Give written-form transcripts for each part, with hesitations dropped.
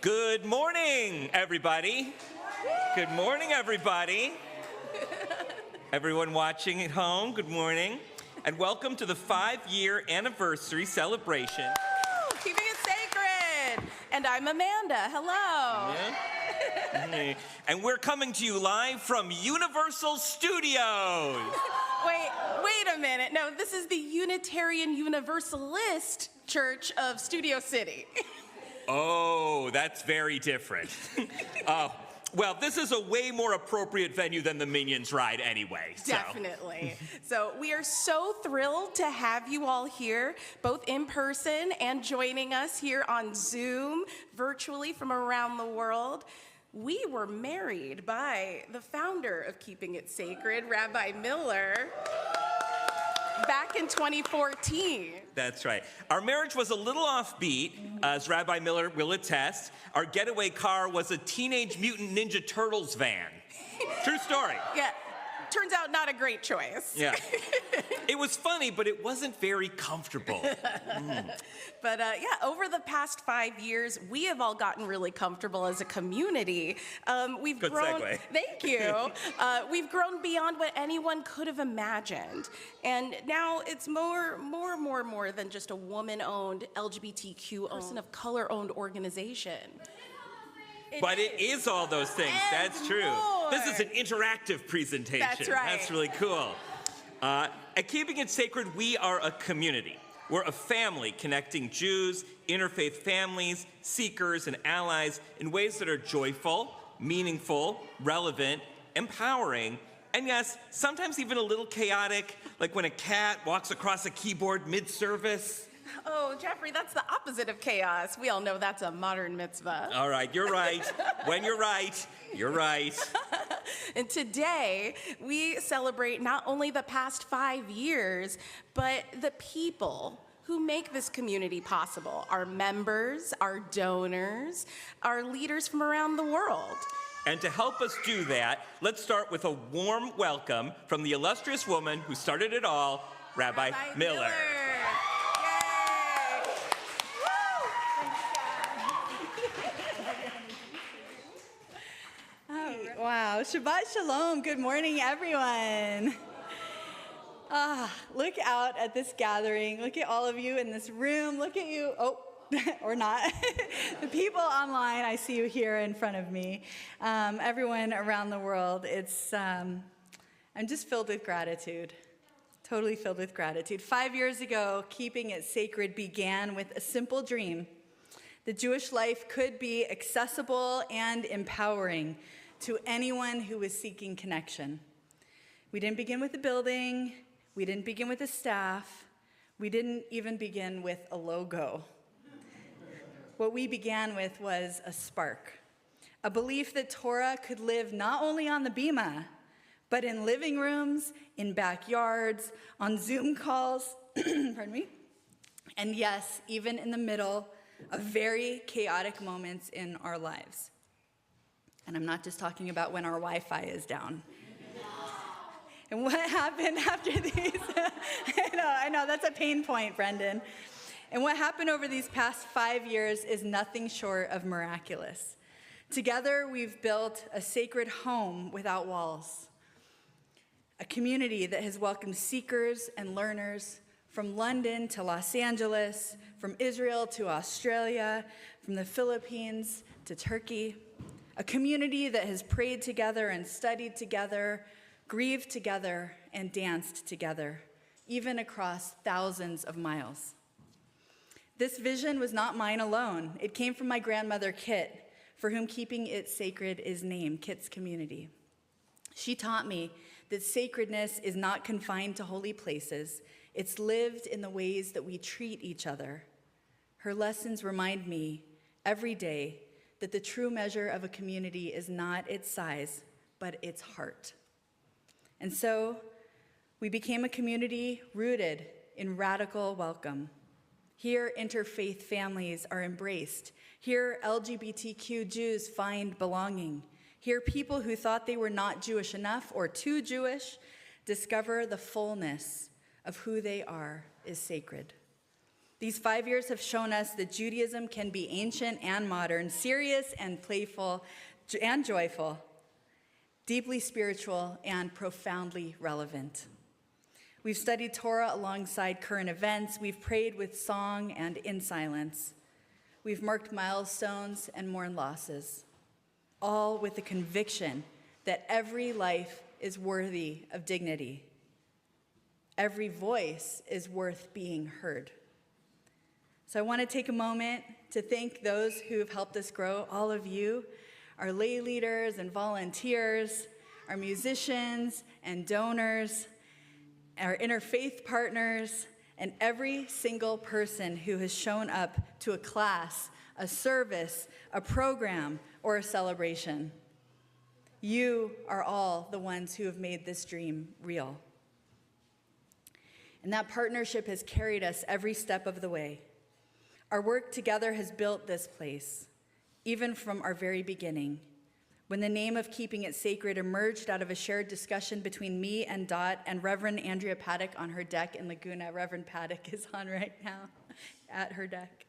Good morning, everybody. Good morning, everybody. Everyone watching at home, good morning. And welcome to the 5-year anniversary celebration. Woo! Keeping it sacred. And I'm Amanda. Hello. Yeah. And we're coming to you live from Universal Studios. Wait a minute. No, this is the Unitarian Universalist Church of Studio City. Oh, that's very different. Well, this is a way more appropriate venue than the Minions ride anyway. So. Definitely. So we are so thrilled to have you all here, both in person and joining us here on Zoom, virtually from around the world. We were married by the founder of Keeping It Sacred, Rabbi Miller, back in 2014. That's right. Our marriage was a little offbeat, as Rabbi Miller will attest. Our getaway car was a Teenage Mutant Ninja Turtles van. True story. Yeah, turns out not a great choice. Yeah. It was funny, but it wasn't very comfortable. But over the past 5 years, we have all gotten really comfortable as a community. We've Good grown. segue. Thank you. We've grown beyond what anyone could have imagined, and now it's more than just a woman-owned, LGBTQ person of color-owned organization. But it is all those things. And That's true. more. This is an interactive presentation. That's right. That's really cool. At Keeping It Sacred, we are a community. We're a family connecting Jews, interfaith families, seekers, and allies in ways that are joyful, meaningful, relevant, empowering, and yes, sometimes even a little chaotic, like when a cat walks across a keyboard mid-service. Oh, Geoffrey, that's the opposite of chaos. We all know that's a modern mitzvah. All right, you're right. When you're right, you're right. And today, we celebrate not only the past 5 years, but the people who make this community possible. Our members, our donors, our leaders from around the world. And to help us do that, let's start with a warm welcome from the illustrious woman who started it all, Rabbi Miller. Wow, Shabbat Shalom. Good morning, everyone. Look out at this gathering. Look at all of you in this room. Look at you. Oh, or not. The people online, I see you here in front of me. Everyone around the world. I'm just filled with gratitude. Totally filled with gratitude. 5 years ago, Keeping It Sacred began with a simple dream. The Jewish life could be accessible and empowering to anyone who was seeking connection. We didn't begin with a building. We didn't begin with a staff. We didn't even begin with a logo. What we began with was a spark, a belief that Torah could live not only on the Bima, but in living rooms, in backyards, on Zoom calls, pardon me, and yes, even in the middle of very chaotic moments in our lives. And I'm not just talking about when our Wi-Fi is down. And what happened after these? I know, that's a pain point, Brendan. And what happened over these past 5 years is nothing short of miraculous. Together, we've built a sacred home without walls, a community that has welcomed seekers and learners from London to Los Angeles, from Israel to Australia, from the Philippines to Turkey. A community that has prayed together and studied together, grieved together, and danced together, even across thousands of miles. This vision was not mine alone. It came from my grandmother, Kit, for whom Keeping It Sacred is named, Kit's Community. She taught me that sacredness is not confined to holy places. It's lived in the ways that we treat each other. Her lessons remind me every day that the true measure of a community is not its size, but its heart. And so, we became a community rooted in radical welcome. Here, interfaith families are embraced. Here, LGBTQ Jews find belonging. Here, people who thought they were not Jewish enough or too Jewish discover the fullness of who they are is sacred. These 5 years have shown us that Judaism can be ancient and modern, serious and playful and joyful, deeply spiritual and profoundly relevant. We've studied Torah alongside current events. We've prayed with song and in silence. We've marked milestones and mourned losses, all with the conviction that every life is worthy of dignity. Every voice is worth being heard. So I want to take a moment to thank those who have helped us grow, all of you, our lay leaders and volunteers, our musicians and donors, our interfaith partners, and every single person who has shown up to a class, a service, a program, or a celebration. You are all the ones who have made this dream real. And that partnership has carried us every step of the way. Our work together has built this place, even from our very beginning. When the name of Keeping It Sacred emerged out of a shared discussion between me and Dot and Reverend Andrea Paddock on her deck in Laguna. Reverend Paddock is on right now at her deck.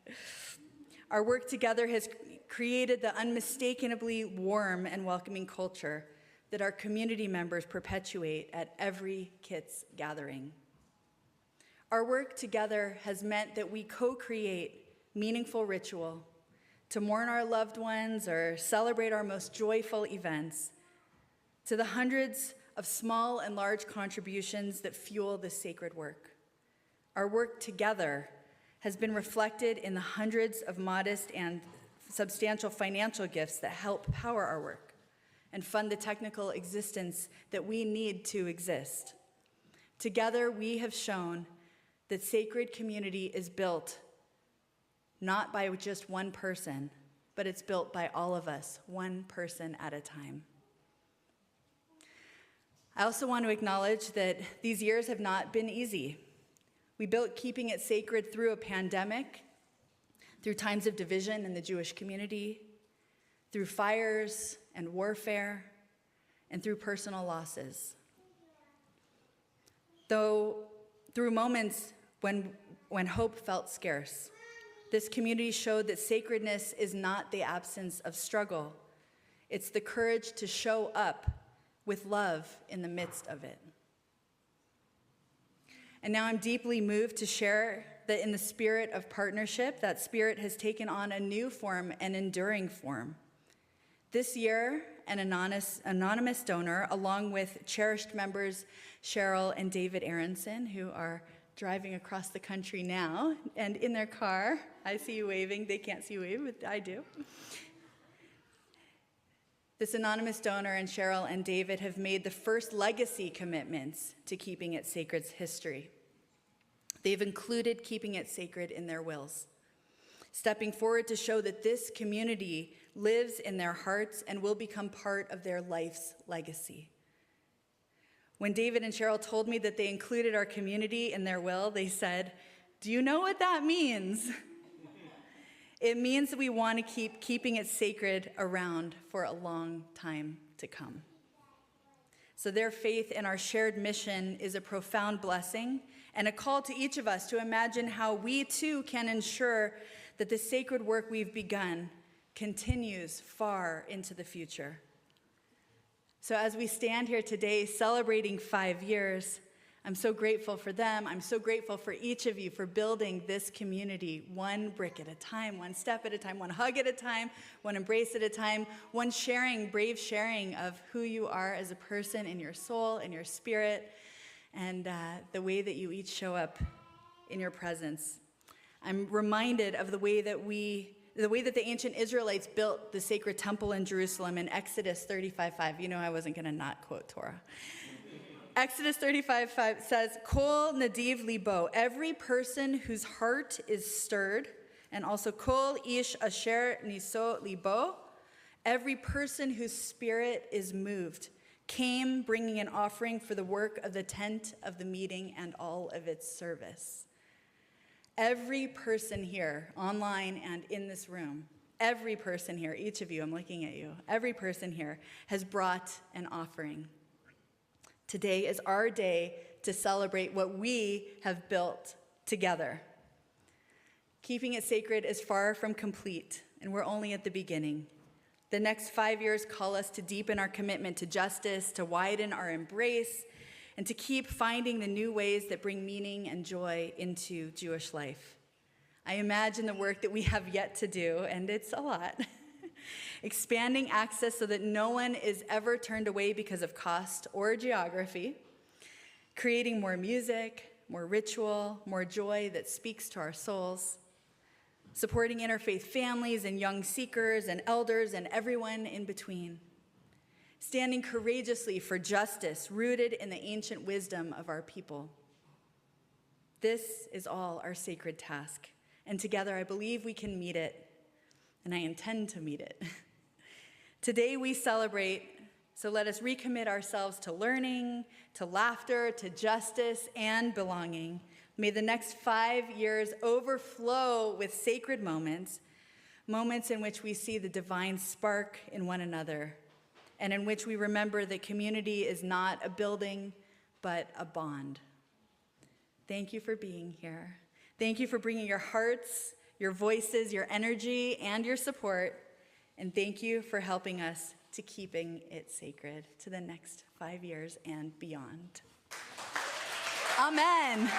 Our work together has created the unmistakably warm and welcoming culture that our community members perpetuate at every Kits gathering. Our work together has meant that we co-create meaningful ritual to mourn our loved ones or celebrate our most joyful events, to the hundreds of small and large contributions that fuel this sacred work. Our work together has been reflected in the hundreds of modest and substantial financial gifts that help power our work and fund the technical existence that we need to exist. Together, we have shown that sacred community is built not by just one person, but it's built by all of us, one person at a time. I also want to acknowledge that these years have not been easy. We built Keeping It Sacred through a pandemic, through times of division in the Jewish community, through fires and warfare, and through personal losses. Though through moments when hope felt scarce, this community showed that sacredness is not the absence of struggle. It's the courage to show up with love in the midst of it. And now I'm deeply moved to share that in the spirit of partnership, that spirit has taken on a new form, an enduring form. This year, an anonymous donor, along with cherished members Cheryl and David Aronson, who are driving across the country now and in their car. I see you waving. They can't see you wave, but I do. This anonymous donor and Cheryl and David have made the first legacy commitments to Keeping It Sacred's history. They've included Keeping It Sacred in their wills, stepping forward to show that this community lives in their hearts and will become part of their life's legacy. When David and Cheryl told me that they included our community in their will, they said, "Do you know what that means?" It means that we want to keep Keeping It Sacred around for a long time to come. So their faith in our shared mission is a profound blessing and a call to each of us to imagine how we too can ensure that the sacred work we've begun continues far into the future. So as we stand here today celebrating 5 years, I'm so grateful for them. I'm so grateful for each of you for building this community one brick at a time, one step at a time, one hug at a time, one embrace at a time, one brave sharing of who you are as a person in your soul, in your spirit, and the way that you each show up in your presence. I'm reminded of the way that the ancient Israelites built the sacred temple in Jerusalem in Exodus 35:5. You know I wasn't going to not quote Torah. Exodus 35:5 says, Kol nadiv libo, every person whose heart is stirred, and also Kol ish asher niso libo, every person whose spirit is moved, came bringing an offering for the work of the tent of the meeting and all of its service. Every person here, online and in this room, every person here, each of you, I'm looking at you, every person here has brought an offering. Today is our day to celebrate what we have built together. Keeping it sacred is far from complete, and we're only at the beginning. The next 5 years call us to deepen our commitment to justice, to widen our embrace, and to keep finding the new ways that bring meaning and joy into Jewish life. I imagine the work that we have yet to do, and it's a lot. Expanding access so that no one is ever turned away because of cost or geography. Creating more music, more ritual, more joy that speaks to our souls. Supporting interfaith families and young seekers and elders and everyone in between. Standing courageously for justice rooted in the ancient wisdom of our people. This is all our sacred task, and together I believe we can meet it, and I intend to meet it. Today we celebrate, so let us recommit ourselves to learning, to laughter, to justice, and belonging. May the next 5 years overflow with sacred moments, moments in which we see the divine spark in one another, and in which we remember that community is not a building, but a bond. Thank you for being here. Thank you for bringing your hearts, your voices, your energy, and your support. And thank you for helping us to keeping it sacred to the next 5 years and beyond. Amen.